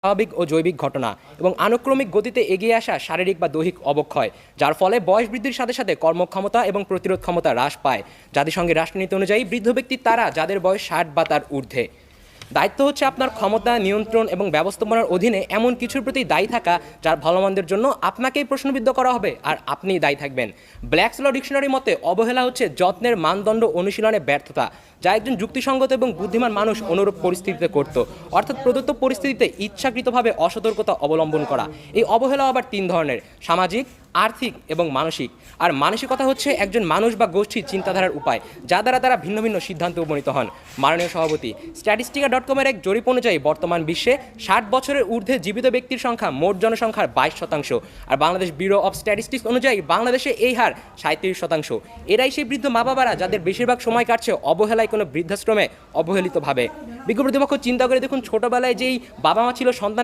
স্বাভাবিক ও জৈবিক ঘটনা এবং আনুক্রমিক গতিতে এগিয়ে আসা শারীরিক বা দৈহিক অবক্ষয়, যার ফলে বয়স বৃদ্ধির সাথে সাথে কর্মক্ষমতা এবং প্রতিরোধ ক্ষমতা হ্রাস পায়। জাতিসংঘের রাষ্ট্রনীতি অনুযায়ী বৃদ্ধ ব্যক্তি তারা যাদের বয়স 60 বা তার ঊর্ধ্বে। দায়িত্ব হচ্ছে আপনার ক্ষমতা নিয়ন্ত্রণ এবং ব্যবস্থাপনার অধীনে এমন কিছুর প্রতি দায়ী থাকা যার ভালোমন্দের জন্য আপনাকেই প্রশ্নবিদ্ধ করা হবে আর আপনিই দায়ী থাকবেন। ব্ল্যাকস ল ডিকশনারির মতে অবহেলা হচ্ছে যত্নের মানদণ্ড অনুশীলনে ব্যর্থতা, যা একজন যুক্তিসঙ্গত এবং বুদ্ধিমান মানুষ অনুরূপ পরিস্থিতিতে করত, অর্থাৎ প্রদত্ত পরিস্থিতিতে ইচ্ছাকৃতভাবে অসতর্কতা অবলম্বন করা। এই অবহেলা আবার তিন ধরনের: সামাজিক, আর্থিক এবং মানসিক। আর মানসিকতা হচ্ছে একজন মানুষ বা গোষ্ঠীর চিন্তাধারার উপায় যা দ্বারা তারা ভিন্ন ভিন্ন সিদ্ধান্তে উপনীত হন। মাননীয় সভাপতি, স্ট্যাটিস্টিকা.com-এর এক জরিপ অনুযায়ী বর্তমান বিশ্বে 60 বছরের ঊর্ধ্বে জীবিত ব্যক্তির সংখ্যা মোট জনসংখ্যার 22%। আর বাংলাদেশ ব্যুরো অব স্ট্যাটিস্টিক্স অনুযায়ী বাংলাদেশে এই হার 37%। এরাই সেই বৃদ্ধ মা বাবারা যাদের বেশিরভাগ সময় কাটছে অবহেলায় কোনো বৃদ্ধাশ্রমে অবহেলিতভাবে। বিজ্ঞ প্রতিপক্ষ চিন্তা করে দেখুন, ছোটবেলায় যেই বাবা মা ছিল সন্তান